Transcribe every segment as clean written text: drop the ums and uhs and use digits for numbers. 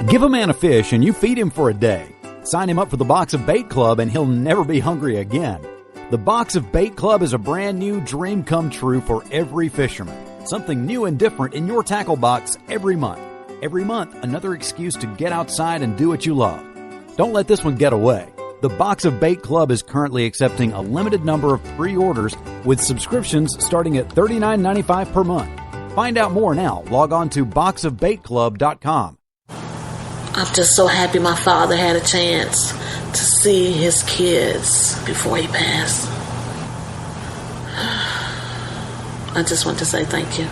Give a man a fish and you feed him for a day. Sign him up for the Box of Bait Club and he'll never be hungry again. The Box of Bait Club is a brand new dream come true for every fisherman. Something new and different in your tackle box every month. Every month, another excuse to get outside and do what you love. Don't let this one get away. The Box of Bait Club is currently accepting a limited number of pre-orders with subscriptions starting at $39.95 per month. Find out more now. Log on to boxofbaitclub.com. I'm just so happy my father had a chance to see his kids before he passed. I just want to say thank you.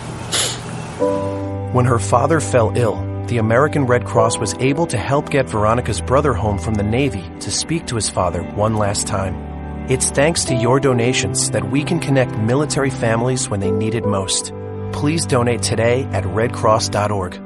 When her father fell ill, the American Red Cross was able to help get Veronica's brother home from the Navy to speak to his father one last time. It's thanks to your donations that we can connect military families when they need it most. Please donate today at redcross.org.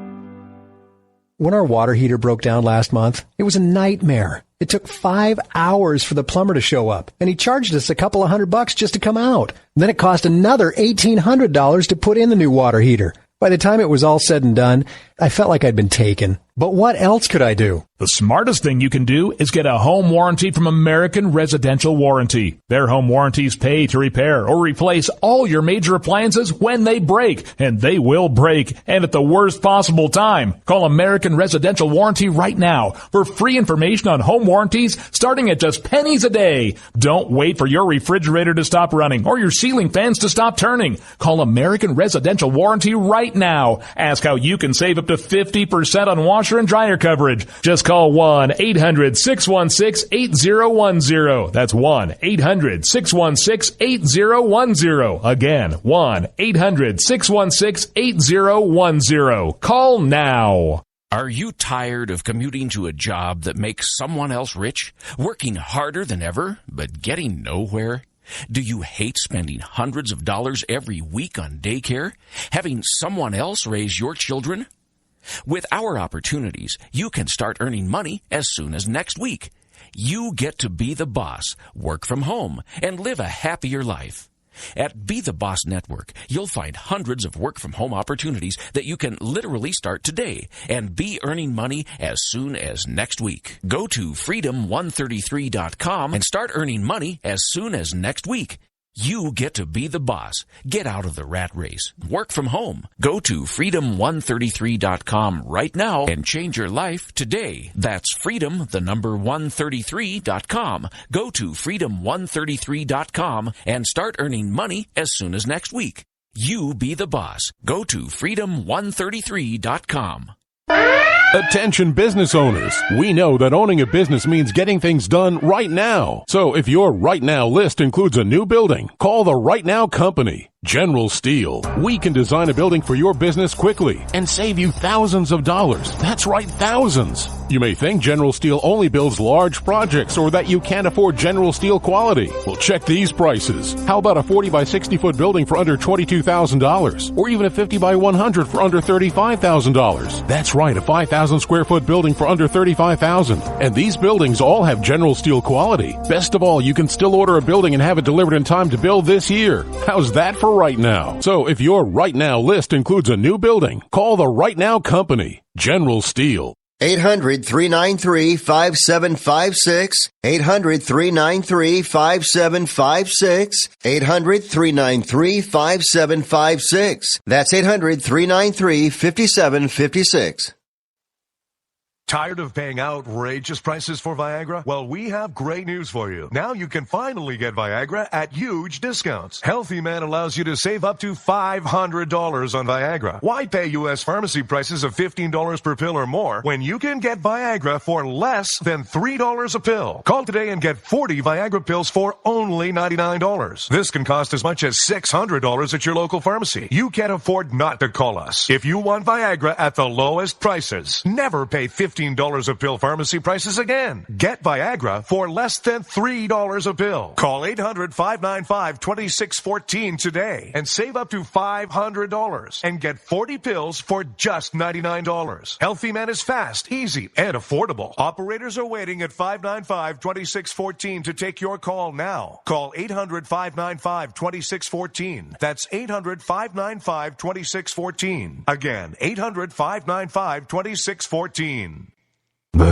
When our water heater broke down last month, it was a nightmare. It took 5 hours for the plumber to show up, and he charged us a couple of $100 just to come out. And then it cost another $1,800 to put in the new water heater. By the time it was all said and done, I felt like I'd been taken. But what else could I do? The smartest thing you can do is get a home warranty from American Residential Warranty. Their home warranties pay to repair or replace all your major appliances when they break, and they will break, and at the worst possible time. Call American Residential Warranty right now for free information on home warranties starting at just pennies a day. Don't wait for your refrigerator to stop running or your ceiling fans to stop turning. Call American Residential Warranty right now. Ask how you can save up to 50% on washer and dryer coverage. Just call 1-800-616-8010. That's 1-800-616-8010. Again, 1-800-616-8010. Call now. Are you tired of commuting to a job that makes someone else rich? Working harder than ever, but getting nowhere? Do you hate spending hundreds of dollars every week on daycare? Having someone else raise your children? With our opportunities, you can start earning money as soon as next week. You get to be the boss, work from home, and live a happier life. At Be the Boss Network, you'll find hundreds of work-from-home opportunities that you can literally start today and be earning money as soon as next week. Go to freedom133.com and start earning money as soon as next week. You get to be the boss. Get out of the rat race. Work from home. Go to freedom133.com right now and change your life today. That's freedom133.com. Go to freedom133.com and start earning money as soon as next week. You be the boss. Go to freedom133.com. Attention business owners. We know that owning a business means getting things done right now. So if your right now list includes a new building, call the Right Now Company. General Steel. We can design a building for your business quickly and save you thousands of dollars. That's right, thousands. You may think General Steel only builds large projects or that you can't afford General Steel quality. Well, check these prices. How about a 40 by 60 foot building for under $22,000 or even a 50 by 100 for under $35,000? That's right, a 5,000 square foot building for under $35,000. And these buildings all have General Steel quality. Best of all, you can still order a building and have it delivered in time to build this year. How's that for right now? So if your right now list includes a new building, call the Right Now Company, General Steel. 800-393-5756. 800-393-5756. 800-393-5756. That's 800-393-5756. Tired of paying outrageous prices for Viagra? Well, we have great news for you. Now you can finally get Viagra at huge discounts. Healthy Man allows you to save up to $500 on Viagra. Why pay U.S. pharmacy prices of $15 per pill or more when you can get Viagra for less than $3 a pill? Call today and get 40 Viagra pills for only $99. This can cost as much as $600 at your local pharmacy. You can't afford not to call us. If you want Viagra at the lowest prices, never pay $15 a pill pharmacy prices again. Get Viagra for less than $3 a pill. Call 800-595-2614 today and save up to $500 and get 40 pills for just $99. Healthy Man is fast, easy, and affordable. Operators are waiting at 595-2614 to take your call now. Call 800-595-2614. That's 800-595-2614. Again, 800-595-2614. Boy,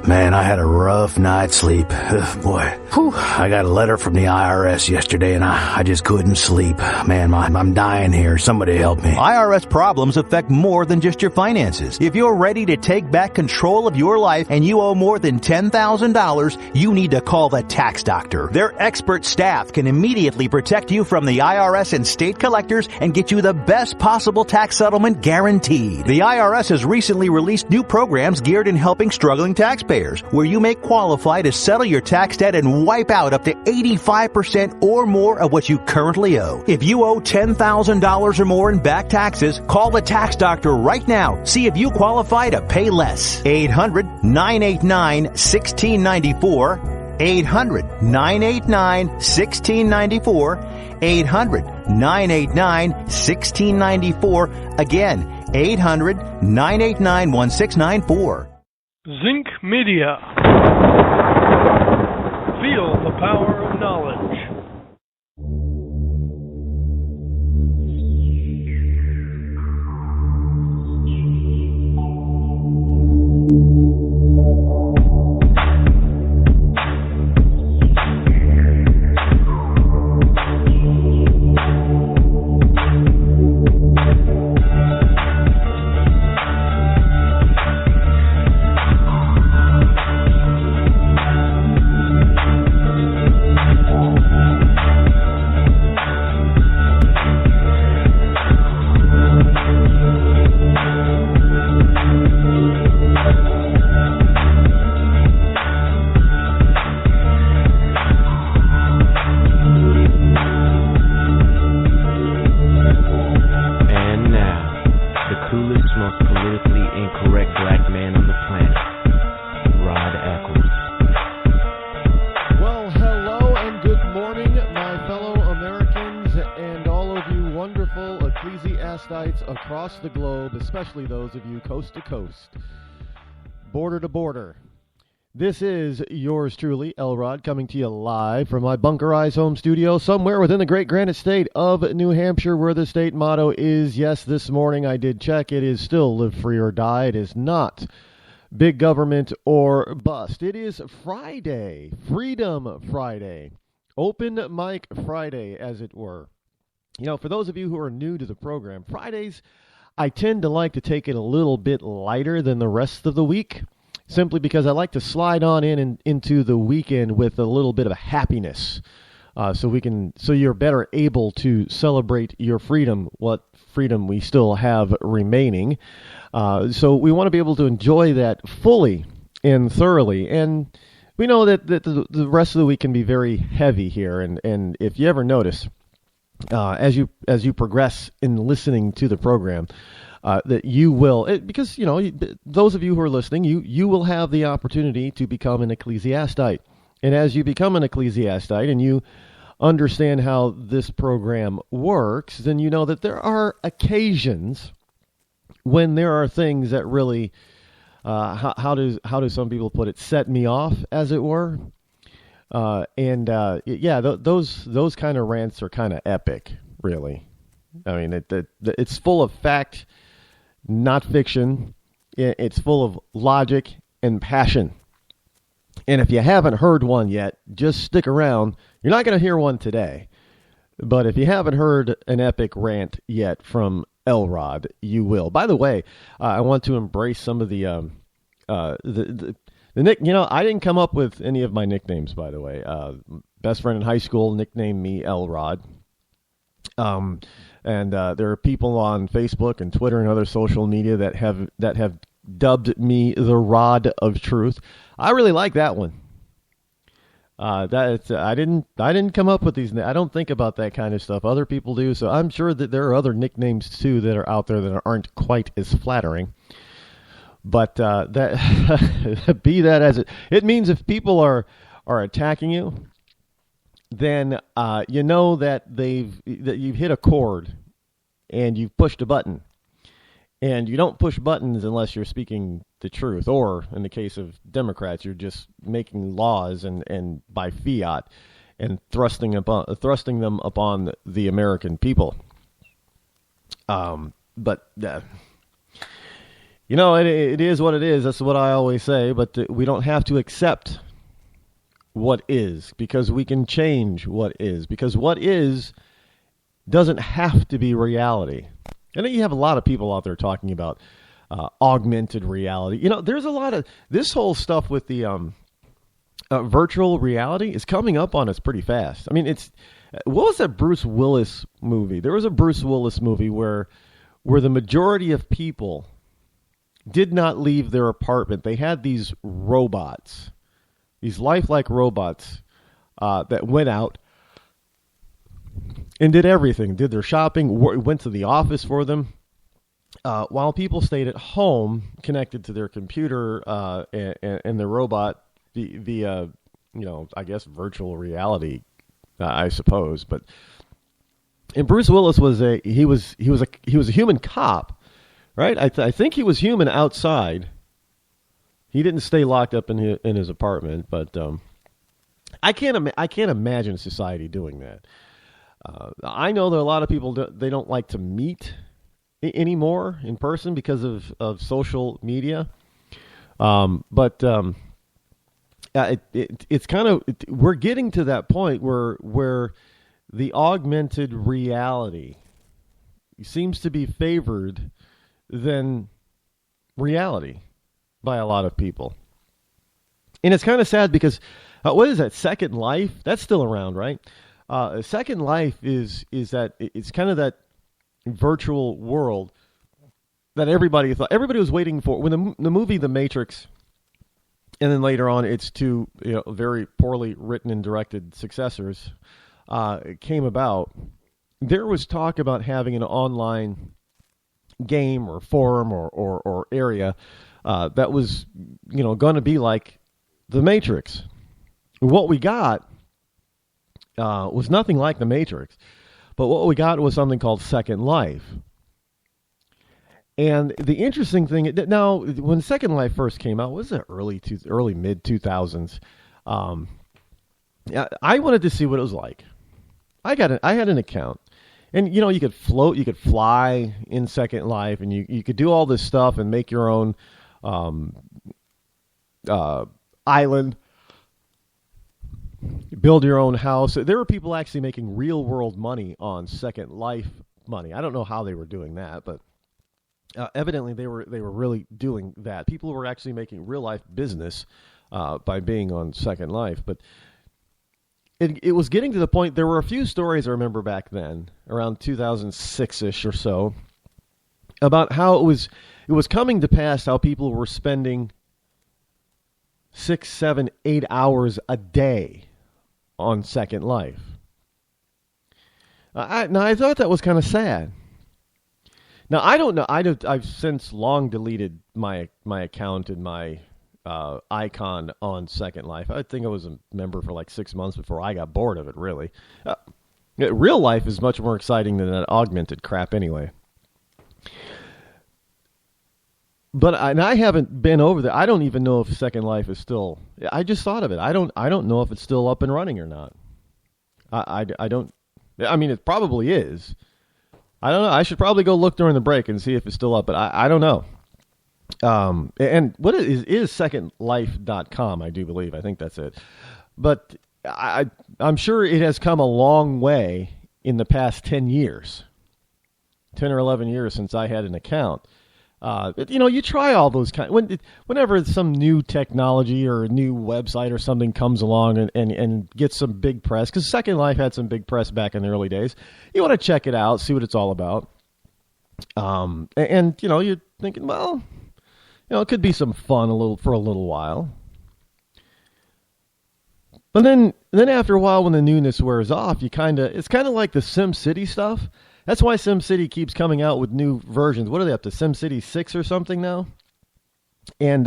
man, I had a rough night's sleep. Boy, I got a letter from the IRS yesterday and I just couldn't sleep. Man, I'm dying here. Somebody help me. IRS problems affect more than just your finances. If you're ready to take back control of your life and you owe more than $10,000, you need to call the tax doctor. Their expert staff can immediately protect you from the IRS and state collectors and get you the best possible tax settlement guaranteed. The IRS has recently released new programs geared in helping struggling taxpayers, where you may qualify to settle your tax debt and wipe out up to 85% or more of what you currently owe. If you owe $10,000 or more in back taxes, call the tax doctor right now. See if you qualify to pay less. 800-989-1694. 800-989-1694. 800-989-1694. Again, 800-989-1694. Zinc Media. Feel the power of knowledge. Across the globe, especially those of you coast to coast, border to border. This is yours truly, Elrod, coming to you live from my bunkerized home studio somewhere within the great granite state of New Hampshire, where the state motto is, yes, this morning I did check, it is still live free or die. It is not big government or bust. It is Friday, Freedom Friday, Open Mic Friday, as it were. You know, for those of you who are new to the program, Fridays, I tend to like to take it a little bit lighter than the rest of the week, simply because I like to slide on into the weekend with a little bit of happiness, so you're better able to celebrate your freedom, what freedom we still have remaining. So we want to be able to enjoy that fully and thoroughly, and we know that the rest of the week can be very heavy here, and if you ever notice, as you progress in listening to the program, that you will, because you know, those of you who are listening, you will have the opportunity to become an ecclesiastite, and as you become an ecclesiastite and you understand how this program works, then you know that there are occasions when there are things that really, how do some people put it, set me off, as it were. Those kind of rants are kind of epic, really. I mean, it's full of fact, not fiction. It's full of logic and passion. And if you haven't heard one yet, just stick around. You're not going to hear one today. But if you haven't heard an epic rant yet from Elrod, you will. By the way, I want to embrace some of the nick, you know, I didn't come up with any of my nicknames, by the way. Best friend in high school nicknamed me Elrod. And there are people on Facebook and Twitter and other social media that have dubbed me the Rod of Truth. I really like that one. I didn't come up with these. I don't think about that kind of stuff. Other people do. So I'm sure that there are other nicknames too that are out there that aren't quite as flattering. But that be that as it means, if people are attacking you, then you know that you've hit a chord and you've pushed a button. And you don't push buttons unless you're speaking the truth, or in the case of Democrats, you're just making laws and by fiat and thrusting them upon the American people. It is what it is. That's what I always say. But we don't have to accept what is, because we can change what is. Because what is doesn't have to be reality. I know you have a lot of people out there talking about augmented reality. There's a lot of this whole stuff with the virtual reality is coming up on us pretty fast. I mean, what was that Bruce Willis movie? There was a Bruce Willis movie where the majority of people did not leave their apartment. They had these robots, these lifelike robots that went out and did everything, did their shopping, went to the office for them, while people stayed at home connected to their computer and the robot, I guess virtual reality, I suppose. And Bruce Willis was a human cop, right? I think he was human outside. He didn't stay locked up in his apartment, but I can't imagine society doing that. I know that a lot of people they don't like to meet anymore in person because of social media. It's kind of we're getting to that point where the augmented reality seems to be favored than reality by a lot of people. And it's kind of sad because what is that? Second Life? That's still around, right? Second Life is that it's kind of that virtual world that everybody was waiting for when the movie The Matrix, and then later on its two very poorly written and directed successors came about. There was talk about having an online game or forum or area that was going to be like The Matrix. What we got was nothing like The Matrix, but what we got was something called Second Life. And the interesting thing now, when Second Life first came out, was it early mid 2000s? I wanted to see what it was like. I had an account, and you could float, you could fly in Second Life, and you could do all this stuff and make your own island. Build your own house. There were people actually making real world money on Second Life money. I don't know how they were doing that, but evidently they were really doing that. People were actually making real life business by being on Second Life. But it was getting to the point. There were a few stories I remember back then, around 2006-ish or so, about how it was coming to pass how people were spending 6, 7, 8 hours a day on Second Life. I thought that was kind of sad. Now, I don't know. I've since long deleted my account and my icon on Second Life. I think I was a member for like 6 months before I got bored of it, really. Real life is much more exciting than that augmented crap anyway. But I haven't been over there. I don't even know if Second Life is still. I just thought of it. I don't know if it's still up and running or not. I don't. I mean, it probably is. I don't know. I should probably go look during the break and see if it's still up. But I don't know. And what is secondlife.com? I do believe. I think that's it. But I'm sure it has come a long way in the past 10 years, 10 or 11 years since I had an account. You try all those whenever some new technology or a new website or something comes along and gets some big press, because Second Life had some big press back in the early days. You want to check it out, see what it's all about. You're thinking, well, it could be some fun for a little while. But then after a while, when the newness wears off, it's kind of like the SimCity stuff. That's why SimCity keeps coming out with new versions. What are they up to? SimCity 6 or something now? And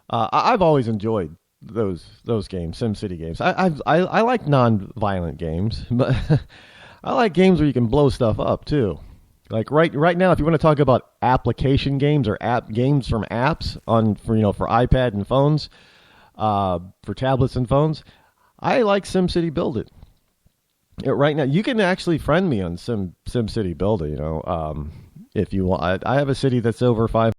I've always enjoyed those games, SimCity games. I like non-violent games, but I like games where you can blow stuff up too. Like right now, if you want to talk about application games or games from apps for iPad and phones, for tablets and phones, I like SimCity Build It. Right now, you can actually friend me on SimCity Build It. If you want, I have a city that's over 500